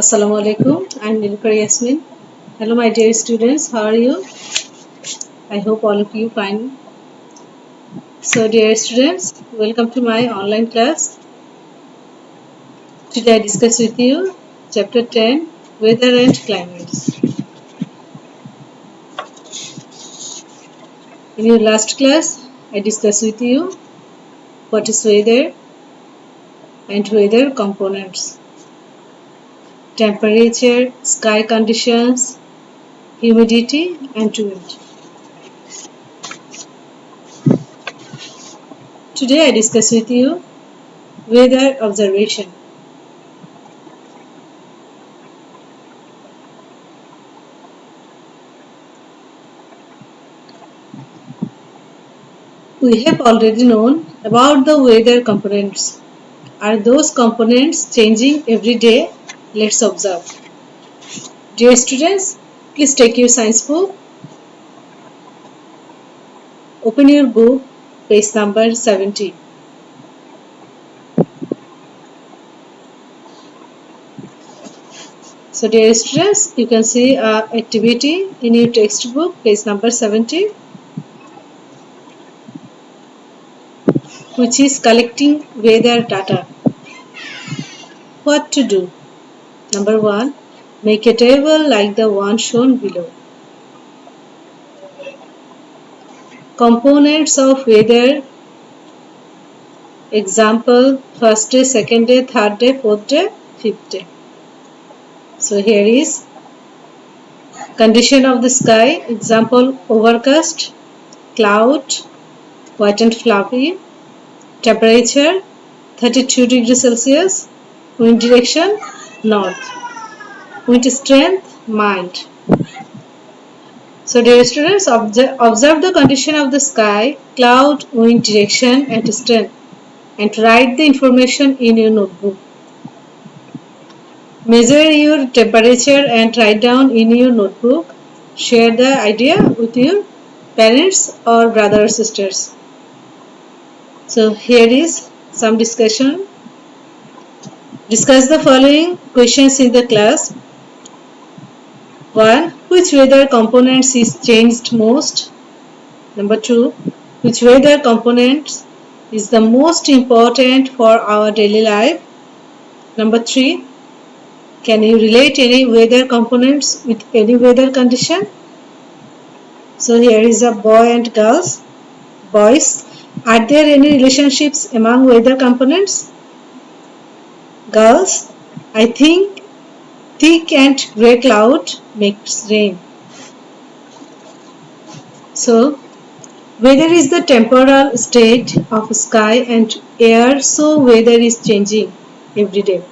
Assalamu alaikum. I'm Nilukar Yasmin. Hello, my dear students. How are you? I hope all of you fine. So, dear students, welcome to my online class. Today I discuss with you Chapter 10, Weather and Climates. In your last class, I discussed with you what is weather and weather components, temperature, sky conditions, humidity, and wind. Today I discuss with you weather observation. We have already known about the weather components. Are those components changing every day? Let's observe. Dear students, please take your science book. Open your book, page number 70. So dear students, you can see activity in your textbook, page number 70, which is collecting weather data. What to do? Number 1, make a table like the one shown below. Components of weather, example, first day, second day, third day, fourth day, fifth day. So here is condition of the sky, example, overcast, cloud, white and fluffy, temperature 32 degrees Celsius, wind direction north, wind strength mild. So dear students, observe the condition of the sky, cloud, wind direction and strength, and write the information in your notebook. Measure your temperature and write down in your notebook. Share the idea with your parents or brother or sisters. So here is some discussion. Discuss the following questions in the class. 1. Which weather components is changed most? Number 2. Which weather components is the most important for our daily life? Number 3. Can you relate any weather components with any weather condition? So here is a boy and girls. Boys, are there any relationships among weather components? Girls, I think thick and grey cloud makes rain. So, weather is the temporal state of sky and air, so weather is changing every day.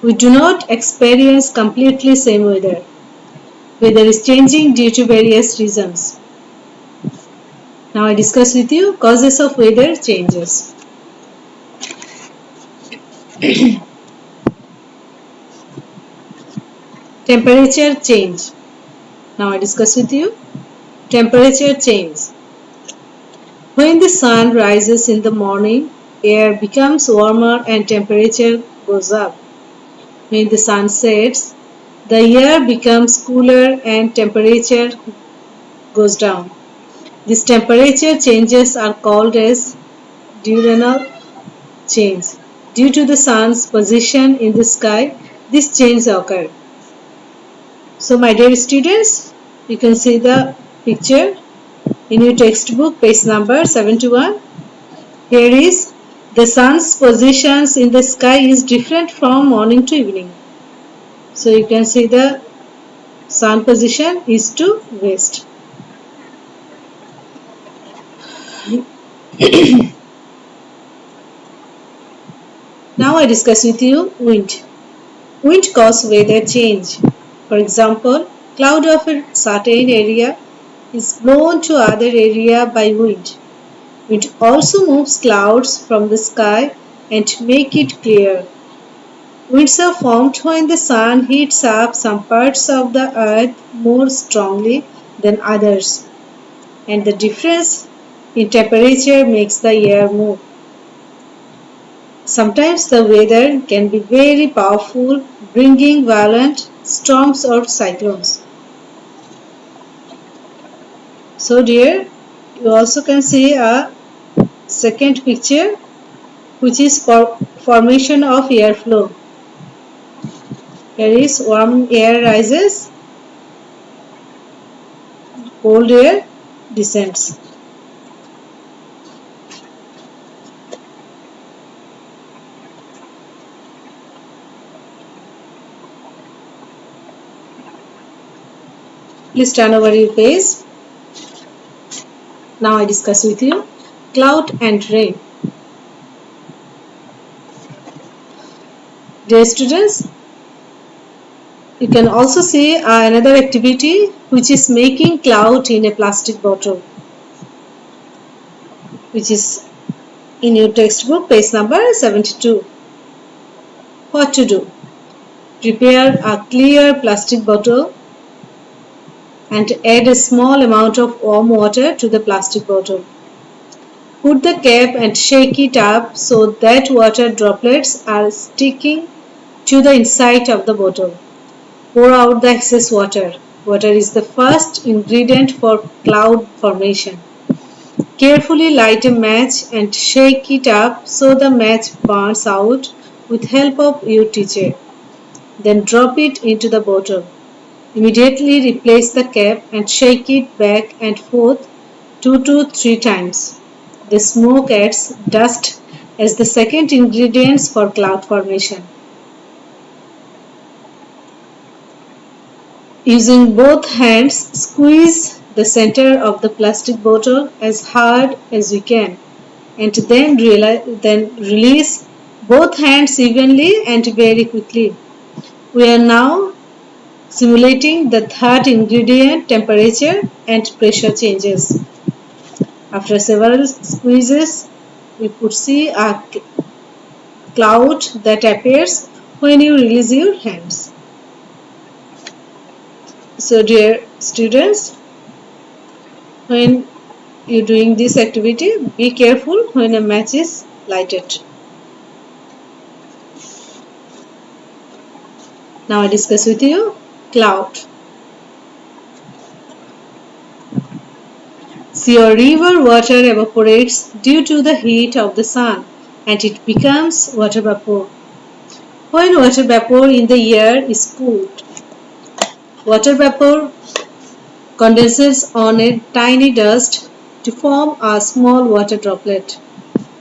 We do not experience completely same weather. Weather is changing due to various reasons. Now I discuss with you causes of weather changes. Temperature change. Now I discuss with you temperature change. When the sun rises in the morning, air becomes warmer and temperature goes up. When the sun sets, the air becomes cooler and temperature goes down. These temperature changes are called as diurnal change. Due to the sun's position in the sky, this change occurs. So my dear students, you can see the picture in your textbook, page number 71. Here is the sun's positions in the sky is different from morning to evening. So you can see the sun position is to west. Now I discuss with you wind. Wind causes weather change. For example, cloud of a certain area is blown to other area by wind. Wind also moves clouds from the sky and make it clear. Winds are formed when the sun heats up some parts of the earth more strongly than others, and the difference in temperature makes the air move. Sometimes the weather can be very powerful, bringing violent storms or cyclones. So dear, you also can see a second picture, which is for formation of airflow. Here is warm air rises, cold air descends. Please turn over your page. Now I discuss with you cloud and rain. Dear students, you can also see another activity, which is making cloud in a plastic bottle, which is in your textbook, page number 72. What to do? Prepare a clear plastic bottle and add a small amount of warm water to the plastic bottle. Put the cap and shake it up so that water droplets are sticking to the inside of the bottle. Pour out the excess water. Water is the first ingredient for cloud formation. Carefully light a match and shake it up so the match burns out with help of your teacher. Then drop it into the bottle. Immediately replace the cap and shake it back and forth 2 to 3 times. The smoke adds dust as the second ingredients for cloud formation. Using both hands, squeeze the center of the plastic bottle as hard as you can and then release both hands evenly and very quickly. We are now simulating the third ingredient, temperature and pressure changes. After several squeezes, we could see a cloud that appears when you release your hands. So dear students, when you're doing this activity, be careful when a match is lighted. Now I discuss with you cloud. See, your river water evaporates due to the heat of the sun and it becomes water vapor. When water vapor in the air is cooled, water vapor condenses on a tiny dust to form a small water droplet.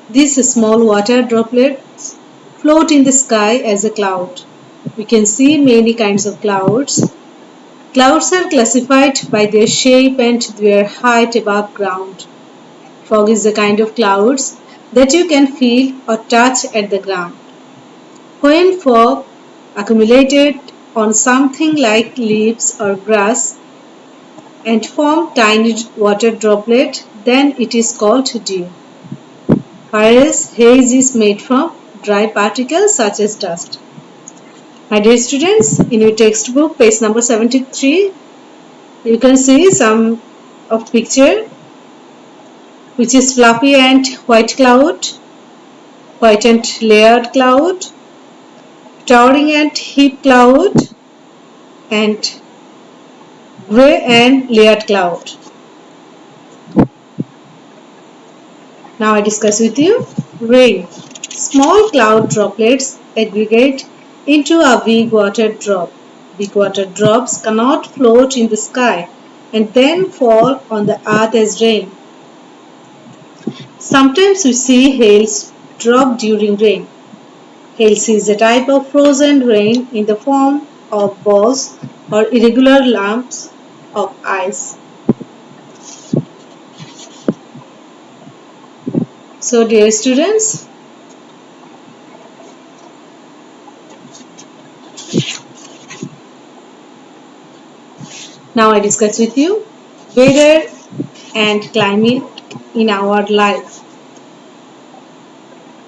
These small water droplets float in the sky as a cloud. We can see many kinds of clouds. Clouds are classified by their shape and their height above ground. Fog is the kind of clouds that you can feel or touch at the ground. When fog accumulated on something like leaves or grass and form tiny water droplet, then it is called dew. Whereas haze is made from dry particles such as dust. My dear students, in your textbook, page number 73, you can see some of picture, which is fluffy and white cloud, white and layered cloud, towering and heap cloud, and grey and layered cloud. Now I discuss with you rain. Small cloud droplets aggregate into a big water drop. Big water drops cannot float in the sky and then fall on the earth as rain. Sometimes we see hails drop during rain. Hail is a type of frozen rain in the form of balls or irregular lumps of ice. So dear students, now I discuss with you weather and climate in our life.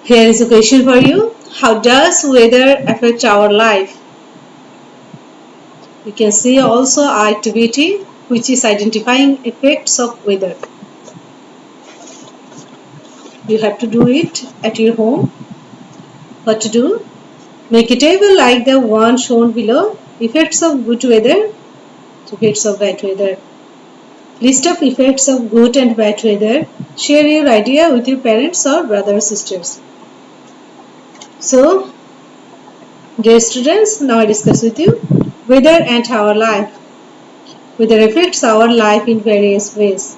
Here is a question for you. How does weather affect our life? You can see also our activity, which is identifying effects of weather. You have to do it at your home. What to do? Make a table like the one shown below. Effects of good weather, effects of bad weather. List of effects of good and bad weather. Share your idea with your parents or brothers or sisters. So, dear students, now I discuss with you weather and our life. Weather affects our life in various ways.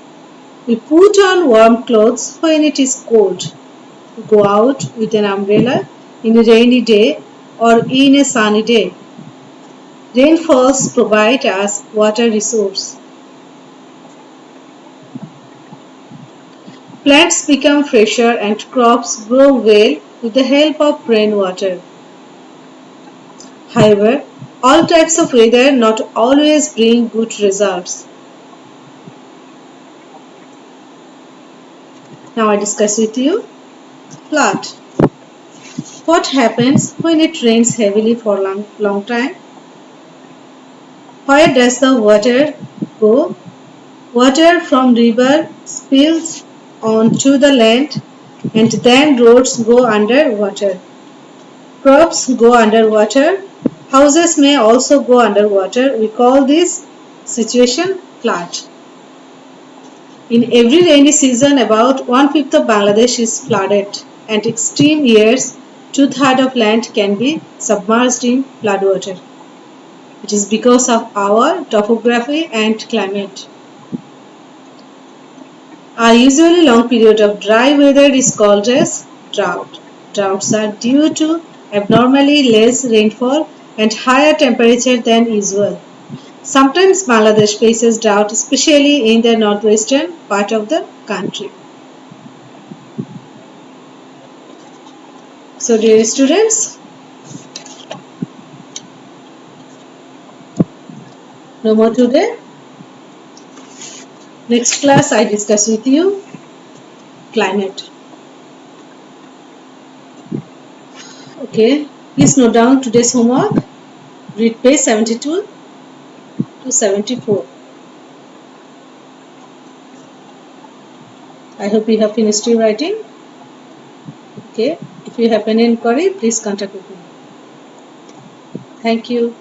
We put on warm clothes when it is cold. We go out with an umbrella in a rainy day or in a sunny day. Rainfalls provide us water resource. Plants become fresher and crops grow well with the help of rainwater. However, all types of weather not always bring good results. Now I discuss with you flood. What happens when it rains heavily for a long time? Where does the water go? Water from river spills onto the land and then roads go under water. Crops go underwater. Houses may also go underwater. We call this situation flood. In every rainy season, about 1/5 of Bangladesh is flooded, and extreme years, 2/3 of land can be submerged in floodwater. It is because of our topography and climate. A usually long period of dry weather is called as drought. Droughts are due to abnormally less rainfall and higher temperature than usual. Sometimes Bangladesh faces drought, especially in the northwestern part of the country. So, dear students, no more today. Next class I discuss with you climate. Okay, please note down today's homework. Read page 72 to 74. I hope you have finished your writing. Okay, if you have any inquiry, please contact with me. Thank you.